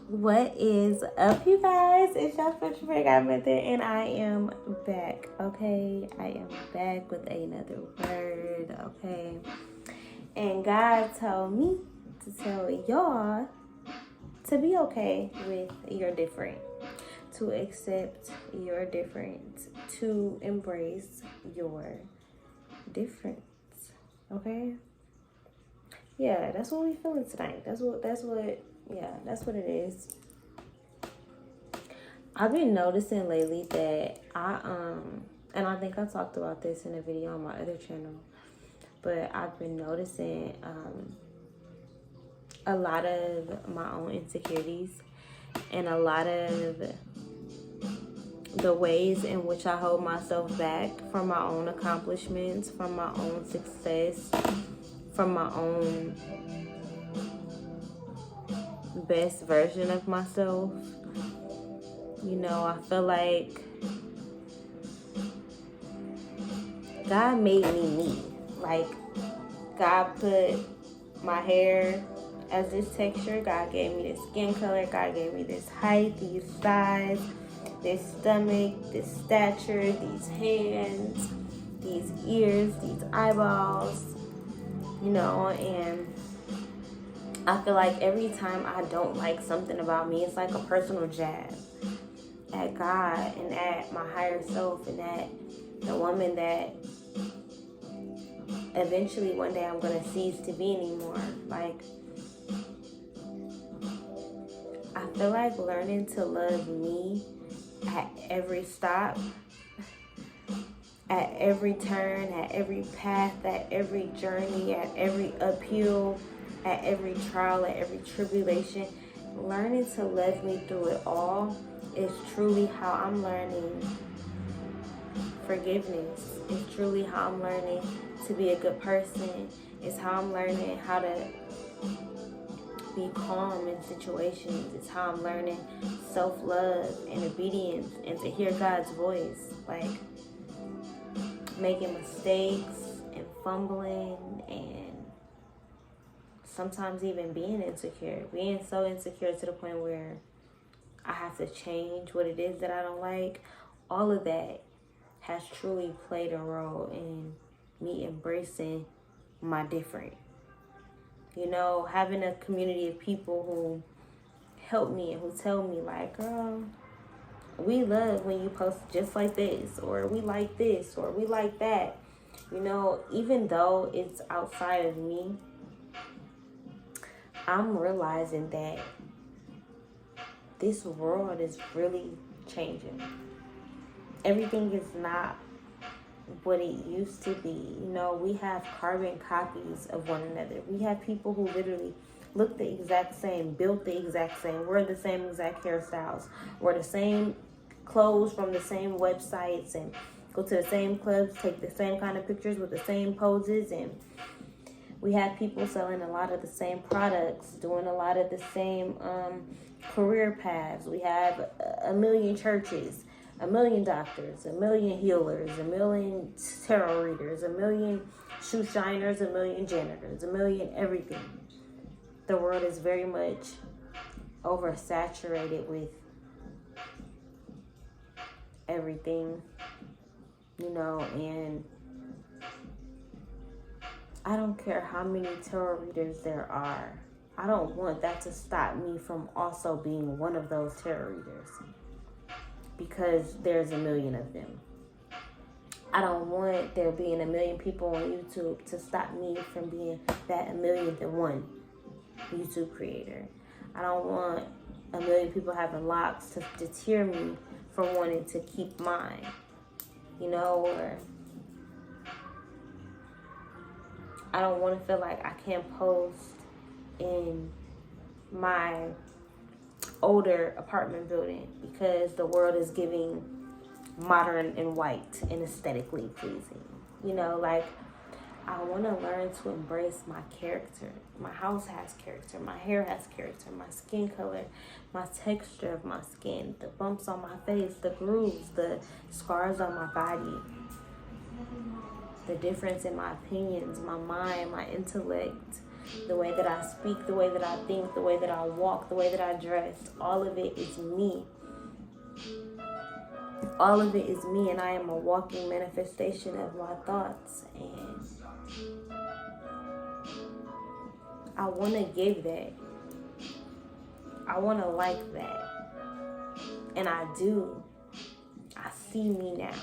What is up, you guys? It's your spiritual godmother, and I am back. Okay, I am back with another word. Okay, and God told me to tell y'all to be okay with your different, to accept your different, to embrace your difference. Okay. Yeah, that's what we feeling tonight. That's what it is. I've been noticing lately that and I think I talked about this in a video on my other channel, but I've been noticing a lot of my own insecurities and a lot of the ways in which I hold myself back from my own accomplishments, from my own success, from my own best version of myself. You know, I feel like God made me. Like, God put my hair as this texture. God gave me this skin color. God gave me this height, these thighs, this stomach, this stature, these hands, these ears, these eyeballs, you know, and I feel like every time I don't like something about me, it's like a personal jab at God and at my higher self and at the woman that eventually one day I'm going to cease to be anymore. Like, I feel like learning to love me at every stop, at every turn, at every path, at every journey, at every uphill, at every trial, at every tribulation. Learning to love me through it all is truly how I'm learning forgiveness. It's truly how I'm learning to be a good person. It's how I'm learning how to be calm in situations. It's how I'm learning self-love and obedience and to hear God's voice. Like, making mistakes and fumbling and sometimes even being insecure. Being so insecure to the point where I have to change what it is that I don't like. All of that has truly played a role in me embracing my different. You know, having a community of people who help me and who tell me, like, girl, we love when you post just like this, or we like this, or we like that. You know, even though it's outside of me, I'm realizing that this world is really changing. Everything is not what it used to be. You know, we have carbon copies of one another. We have people who literally look the exact same, built the exact same, wear the same exact hairstyles, wear the same clothes from the same websites, and go to the same clubs, take the same kind of pictures with the same poses. And we have people selling a lot of the same products, doing a lot of the same career paths. We have a million churches, a million doctors, a million healers, a million tarot readers, a million shoe shiners, a million janitors, a million everything. The world is very much oversaturated with everything, you know, and I don't care how many tarot readers there are. I don't want that to stop me from also being one of those tarot readers, because there's a million of them. I don't want there being a million people on YouTube to stop me from being that 1,000,001 YouTube creator. I don't want a million people having locks to deter me from wanting to keep mine, you know, or I don't want to feel like I can't post in my older apartment building because the world is giving modern and white and aesthetically pleasing. You know, like, I want to learn to embrace my character. My house has character. My hair has character. My skin color, my texture of my skin, the bumps on my face, the grooves, the scars on my body, the difference in my opinions, my mind, my intellect, the way that I speak, the way that I think, the way that I walk, the way that I dress. All of it is me. All of it is me, and I am a walking manifestation of my thoughts. And I want to give that. I want to like that. And I do. I see me now.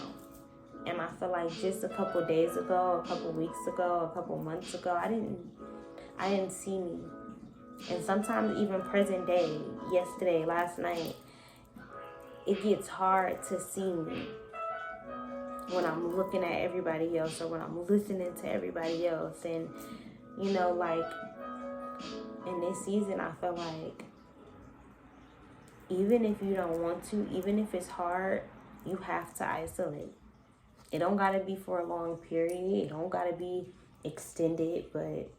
And I feel like just a couple days ago, a couple weeks ago, a couple months ago, I didn't see me. And sometimes even present day, yesterday, last night, it gets hard to see me when I'm looking at everybody else or when I'm listening to everybody else. And, you know, like, in this season, I feel like even if you don't want to, even if it's hard, you have to isolate. It don't gotta be for a long period. It don't gotta be extended, but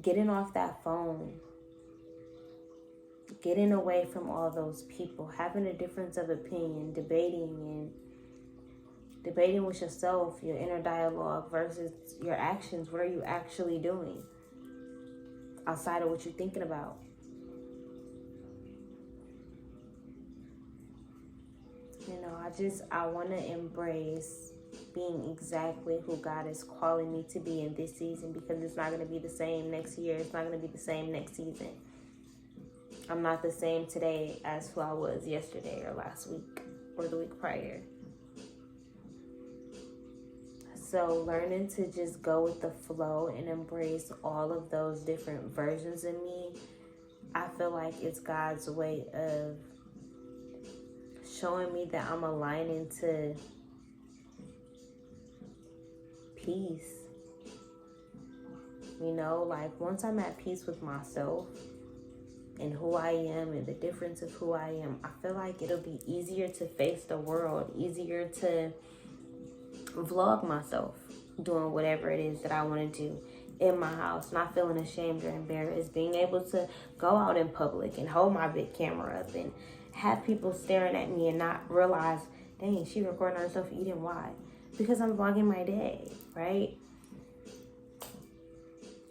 getting off that phone, getting away from all those people, having a difference of opinion, debating with yourself, your inner dialogue versus your actions. What are you actually doing outside of what you're thinking about? You know, I want to embrace being exactly who God is calling me to be in this season, because it's not going to be the same next year. It's not going to be the same next season. I'm not the same today as who I was yesterday or last week or the week prior. So learning to just go with the flow and embrace all of those different versions of me, I feel like it's God's way of showing me that I'm aligning to peace. You know, like once I'm at peace with myself and who I am and the difference of who I am, I feel like it'll be easier to face the world, easier to vlog myself doing whatever it is that I want to do in my house, not feeling ashamed or embarrassed, being able to go out in public and hold my big camera up and have people staring at me and not realize, dang, she recording herself eating. Why? Because I'm vlogging my day, right?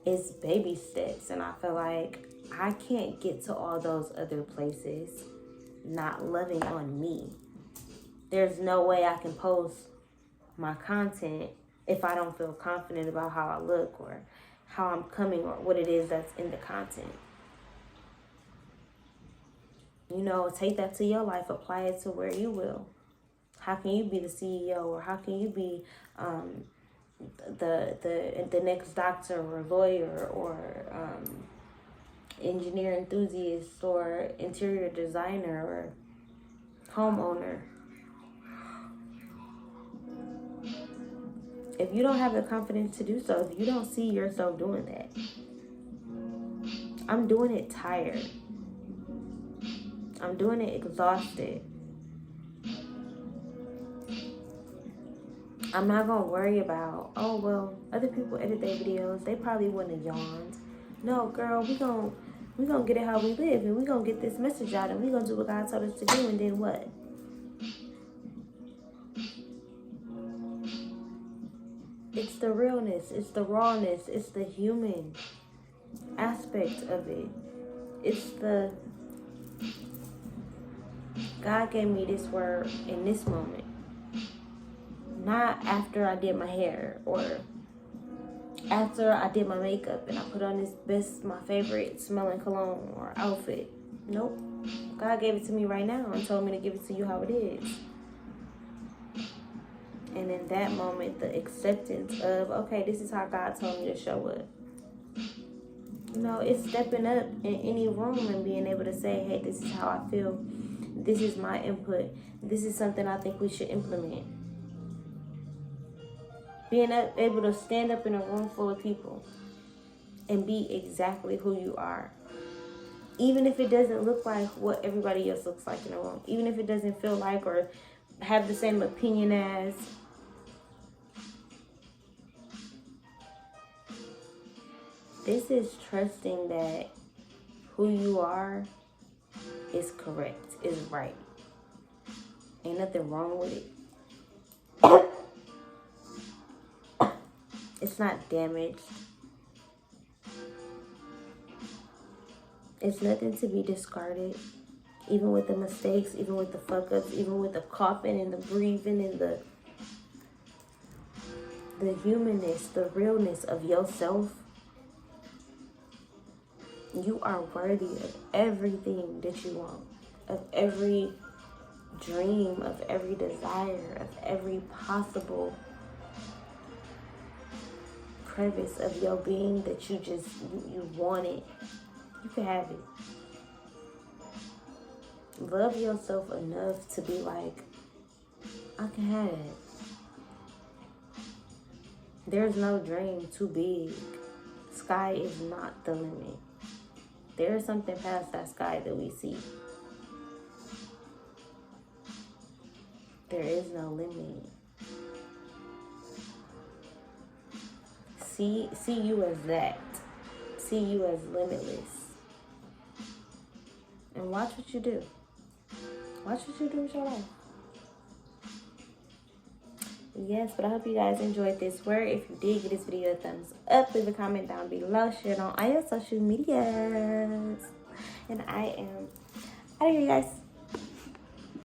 It's baby steps, and I feel like I can't get to all those other places not loving on me. There's no way I can post my content if I don't feel confident about how I look or how I'm coming or what it is that's in the content. You know, take that to your life, apply it to where you will. How can you be the CEO, or how can you be the next doctor or lawyer or engineer enthusiast or interior designer or homeowner? If you don't have the confidence to do so, if you don't see yourself doing that, I'm doing it tired. I'm doing it exhausted. I'm not going to worry about, oh, well, other people edit their videos. They probably wouldn't have yawned. No, girl, we gonna get it how we live, and we gonna get this message out, and we gonna do what God told us to do, and then what? It's the realness. It's the rawness. It's the human aspect of it. It's the God gave me this word in this moment. Not after I did my hair or after I did my makeup and I put on my favorite smelling cologne or outfit. Nope. God gave it to me right now and told me to give it to you how it is. And in that moment, the acceptance of, okay, this is how God told me to show up. You know, it's stepping up in any room and being able to say, hey, this is how I feel. This is my input. This is something I think we should implement. Being able to stand up in a room full of people and be exactly who you are. Even if it doesn't look like what everybody else looks like in a room. Even if it doesn't feel like or have the same opinion as. This is trusting that who you are is correct, is right. Ain't nothing wrong with it. It's not damaged. It's nothing to be discarded. Even with the mistakes, even with the fuck ups, even with the coughing and the breathing and the humanness, the realness of yourself. You are worthy of everything that you want, of every dream, of every desire, of every possible crevice of your being that you want it. You can have it. Love yourself enough to be like, I can have it. There's no dream too big. Sky is not the limit. There is something past that sky that we see. There is no limit. See you as that. See you as limitless. And watch what you do. Watch what you do with your life. Yes, but I hope you guys enjoyed this word. If you did, give this video a thumbs up. Leave a comment down below. Share it on all your social medias. And I am out of here, guys.